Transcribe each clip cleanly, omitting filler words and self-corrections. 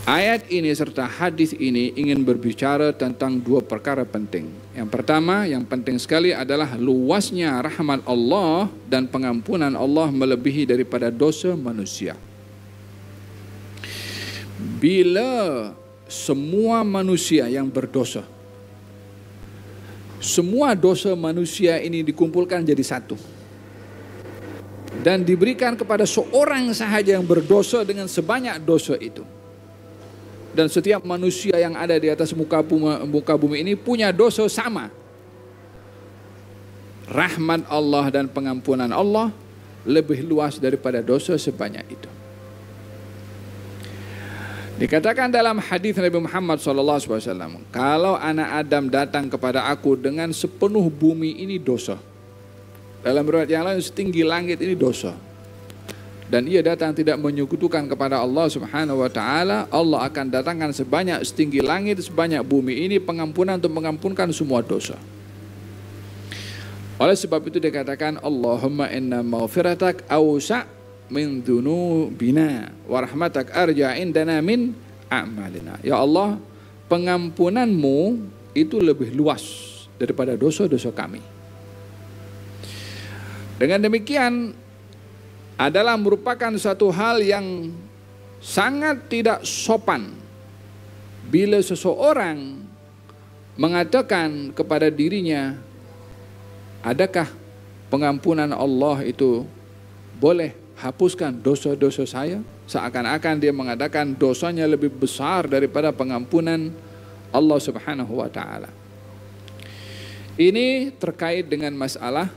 Ayat ini serta hadis ini ingin berbicara tentang dua perkara penting. Yang pertama, yang penting sekali adalah luasnya rahmat Allah dan pengampunan Allah melebihi daripada dosa manusia. Bila semua manusia yang berdosa, semua dosa manusia ini dikumpulkan jadi satu dan diberikan kepada seorang sahaja yang berdosa dengan sebanyak dosa itu. Dan setiap manusia yang ada di atas muka bumi ini punya dosa sama. Rahmat Allah dan pengampunan Allah lebih luas daripada dosa sebanyak itu. Dikatakan dalam hadis Nabi Muhammad SAW, kalau anak Adam datang kepada aku dengan sepenuh bumi ini dosa. Dalam riwayat yang lain setinggi langit ini dosa. Dan ia datang tidak menyekutukan kepada Allah Subhanahu wa taala, Allah akan datangkan sebanyak setinggi langit, sebanyak bumi ini pengampunan untuk mengampunkan semua dosa. Oleh sebab itu dikatakan Allahumma inna maghfiratak awsa' min dzunubina wa rahmatak arja indana min a'malina. Ya Allah, pengampunanmu itu lebih luas daripada dosa-dosa kami. Dengan demikian adalah merupakan satu hal yang sangat tidak sopan bila seseorang mengatakan kepada dirinya, adakah pengampunan Allah itu boleh hapuskan dosa-dosa saya? Seakan-akan dia mengatakan dosanya lebih besar daripada pengampunan Allah Subhanahu wa taala. Ini terkait dengan masalah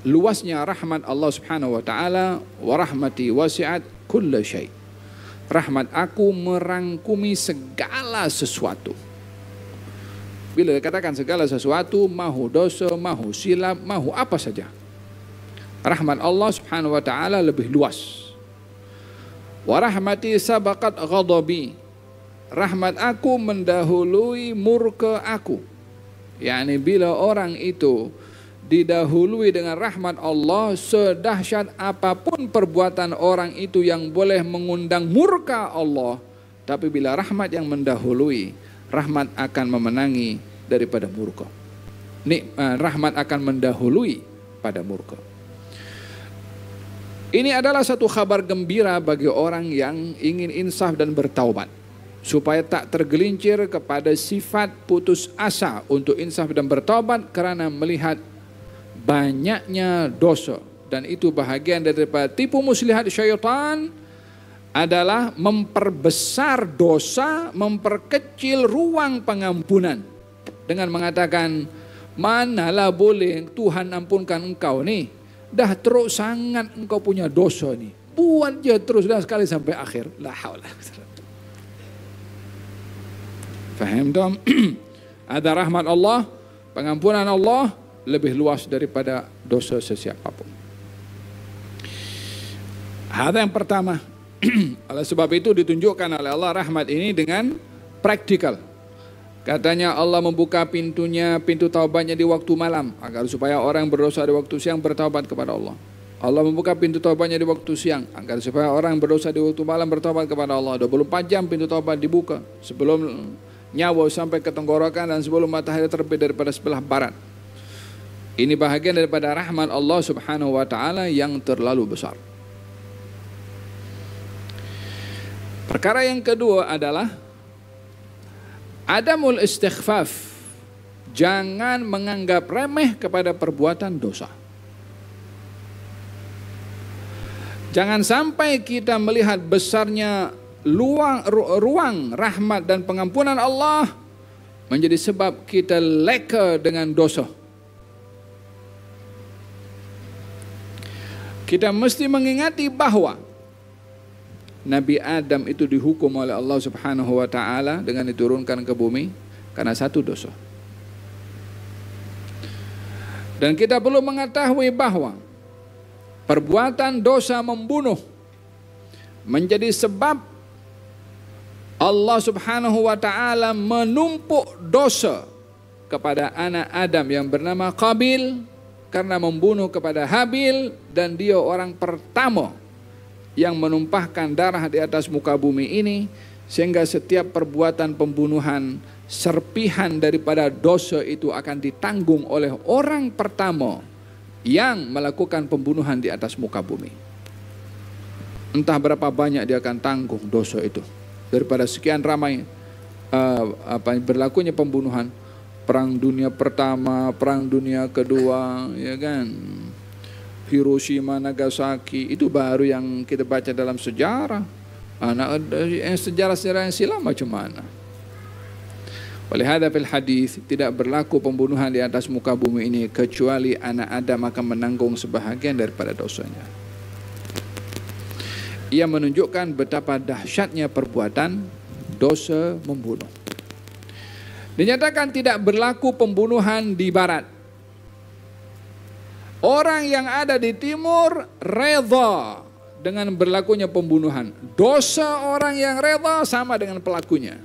luasnya rahmat Allah Subhanahu wa taala, wa rahmati wasi'at kulla syai'. Rahmat aku merangkumi segala sesuatu. Bila dikatakan segala sesuatu, mahu dosa, mahu silap, mahu apa saja. Rahmat Allah Subhanahu wa taala lebih luas. Wa rahmati sabaqat ghadabi. Rahmat aku mendahului murka aku. yakni bila orang itu didahului dengan rahmat Allah, sedahsyat apapun perbuatan orang itu yang boleh mengundang murka Allah, tapi bila rahmat yang mendahului, rahmat akan memenangi daripada murka. Rahmat akan mendahului pada murka. Ini adalah satu kabar gembira bagi orang yang ingin insaf dan bertaubat, supaya tak tergelincir kepada sifat putus asa untuk insaf dan bertaubat karena melihat banyaknya dosa. Dan itu bahagian daripada tipu muslihat syaitan, adalah memperbesar dosa, memperkecil ruang pengampunan dengan mengatakan, manalah boleh Tuhan ampunkan engkau nih, dah teruk sangat engkau punya dosa nih, buat je terus dah sekali sampai akhir. La haula. Faham tak? Ada rahmat Allah, pengampunan Allah lebih luas daripada dosa sesiapapun. Ada yang pertama. Oleh sebab itu ditunjukkan oleh Allah rahmat ini dengan praktikal. Katanya Allah membuka pintu taubatnya di waktu malam, agar supaya orang berdosa di waktu siang bertaubat kepada Allah. Allah membuka pintu taubatnya di waktu siang, agar supaya orang berdosa di waktu malam bertaubat kepada Allah. 24 jam pintu taubat dibuka, sebelum nyawa sampai ke tenggorokan dan sebelum matahari terbit daripada sebelah barat. Ini bahagian daripada rahmat Allah Subhanahu wa taala yang terlalu besar. Perkara yang kedua adalah adamul istighfaf. Jangan menganggap remeh kepada perbuatan dosa. Jangan sampai kita melihat besarnya ruang rahmat dan pengampunan Allah menjadi sebab kita leka dengan dosa. Kita mesti mengingati bahawa Nabi Adam itu dihukum oleh Allah Subhanahu wa taala dengan diturunkan ke bumi karena satu dosa. Dan kita perlu mengetahui bahawa perbuatan dosa membunuh menjadi sebab Allah Subhanahu wa taala menumpuk dosa kepada anak Adam yang bernama Qabil karena membunuh kepada Habil, dan dia orang pertama yang menumpahkan darah di atas muka bumi ini, Sehingga setiap perbuatan pembunuhan, serpihan daripada dosa itu akan ditanggung oleh orang pertama yang melakukan pembunuhan di atas muka bumi. Entah berapa banyak dia akan tanggung dosa itu. Daripada sekian ramai berlakunya pembunuhan, Perang Dunia Pertama, Perang Dunia Kedua, ya kan, Hiroshima, Nagasaki, itu baru yang kita baca dalam sejarah. Sejarah-sejarah yang silam macam mana? Oleh hadza fil hadis tidak berlaku pembunuhan di atas muka bumi ini kecuali anak Adam akan menanggung sebahagian daripada dosanya. Ia menunjukkan betapa dahsyatnya perbuatan dosa membunuh. Dinyatakan tidak berlaku pembunuhan di barat. Orang yang ada di timur reda dengan berlakunya pembunuhan. Dosa orang yang reda sama dengan pelakunya.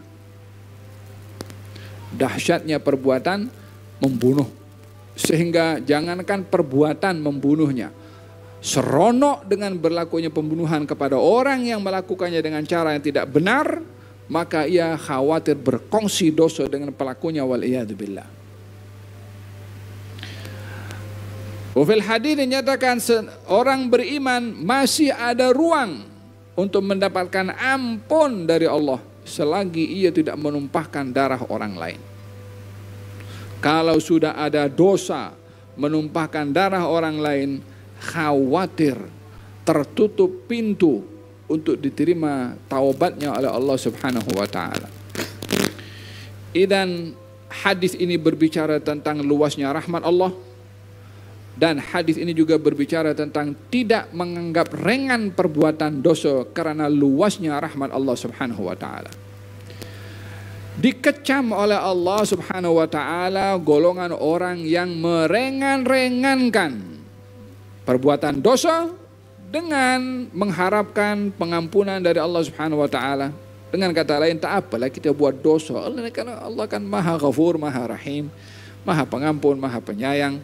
Dahsyatnya perbuatan membunuh. Sehingga jangankan perbuatan membunuhnya, seronok dengan berlakunya pembunuhan kepada orang yang melakukannya dengan cara yang tidak benar, maka ia khawatir berkongsi dosa dengan pelakunya, wal'iyadzubillah. Wafil hadis dinyatakan orang beriman masih ada ruang untuk mendapatkan ampun dari Allah selagi ia tidak menumpahkan darah orang lain. Kalau sudah ada dosa menumpahkan darah orang lain, khawatir tertutup pintu untuk diterima taubatnya oleh Allah Subhanahu wa taala. Idan hadis ini berbicara tentang luasnya rahmat Allah. Dan hadis ini juga berbicara tentang tidak menganggap ringan perbuatan dosa karena luasnya rahmat Allah Subhanahu wa taala. Dikecam oleh Allah Subhanahu wa taala golongan orang yang merengan-rengankan perbuatan dosa dengan mengharapkan pengampunan dari Allah Subhanahu wa taala. Dengan kata lain, tak apalah kita buat dosa. Karena Allah kan Maha Ghafur, Maha Rahim, Maha Pengampun, Maha Penyayang.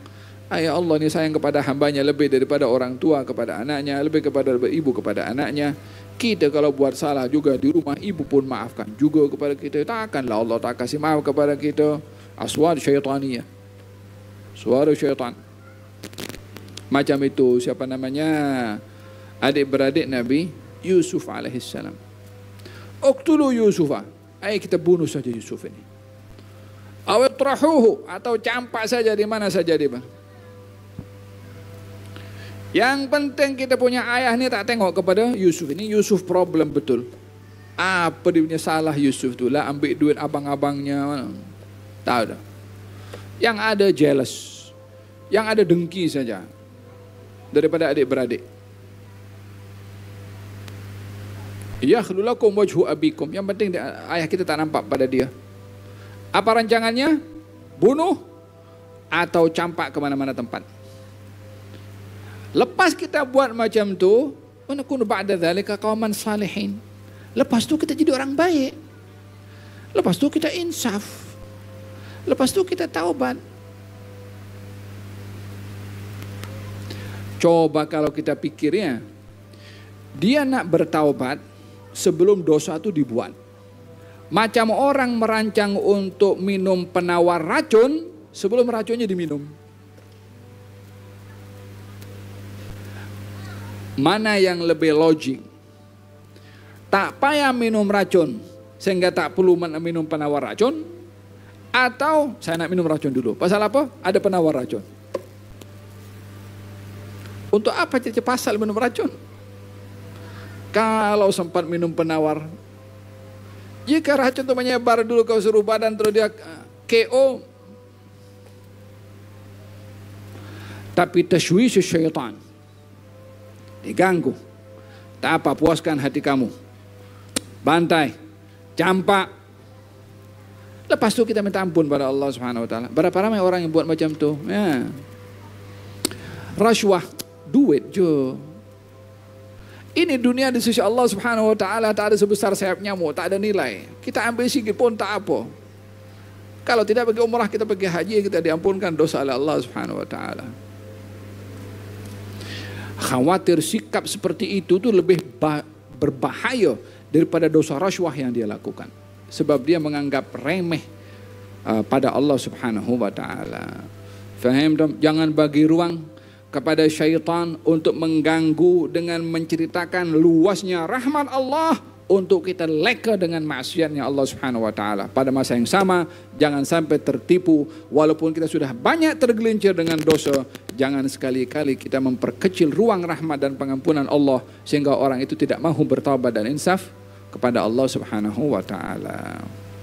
Ya Allah ini sayang kepada hambanya lebih daripada orang tua kepada anaknya, lebih kepada ibu kepada anaknya. Kita kalau buat salah juga di rumah, ibu pun maafkan juga kepada kita. Takkanlah Allah tak kasih maaf kepada kita. Aswar syaitaniyah, suara syaitan. Macam itu siapa namanya, adik-beradik Nabi Yusuf alaihissalam. Uqtulu Yusufa, ayo kita bunuh saja Yusuf ini. Awitrahuhu, atau campak saja di mana saja dia, bang. Yang penting kita punya ayah ni tak tengok kepada Yusuf ini. Yusuf problem betul. Apa dia punya salah Yusuf tu lah, ambil duit abang-abangnya. Tahu dah. Yang ada jealous, yang ada dengki saja daripada adik-beradik. Yakhlulakum wajhu abikum. Yang penting ayah kita tak nampak pada dia. Apa rancangannya? Bunuh atau campak ke mana-mana tempat. Lepas kita buat macam tu, nakunu ba'da dzalika qauman salihin. Lepas tu kita jadi orang baik. Lepas tu kita insaf. Lepas tu kita taubat. Coba kalau kita pikirnya, dia nak bertaubat sebelum dosa itu dibuat. Macam orang merancang untuk minum penawar racun sebelum racunnya diminum. Mana yang lebih logik? Tak payah minum racun sehingga tak perlu minum penawar racun, atau saya nak minum racun dulu. Pasal apa? Ada penawar racun. Untuk apa cari pasal minum racun? Kalau sempat minum penawar, jika racun itu menyebar dulu ke seluruh badan terus dia KO. Tapi tashwish syaitan, diganggu. Tak apa, puaskan hati kamu. Bantai, campak. Lepas tu kita minta ampun pada Allah Subhanahu wa taala. Berapa ramai orang yang buat macam tu? Ya. Rashwah, duit je. Ini dunia di sisi Allah Subhanahu wa taala tak ada sebesar sayap nyamuk, tak ada nilai. Kita ambil sikit pun tak apa. Kalau tidak pergi umrah, kita pergi haji, kita diampunkan dosa oleh Allah Subhanahu wa taala. Khawatir sikap seperti itu tuh lebih berbahaya daripada dosa rasuah yang dia lakukan. Sebab dia menganggap remeh pada Allah Subhanahu wa taala. Faham? Jangan bagi ruang kepada syaitan untuk mengganggu dengan menceritakan luasnya rahmat Allah untuk kita leka dengan maksiatnya Allah Subhanahu wa taala. Pada masa yang sama, jangan sampai tertipu walaupun kita sudah banyak tergelincir dengan dosa, jangan sekali-kali kita memperkecil ruang rahmat dan pengampunan Allah sehingga orang itu tidak mahu bertaubat dan insaf kepada Allah Subhanahu wa taala.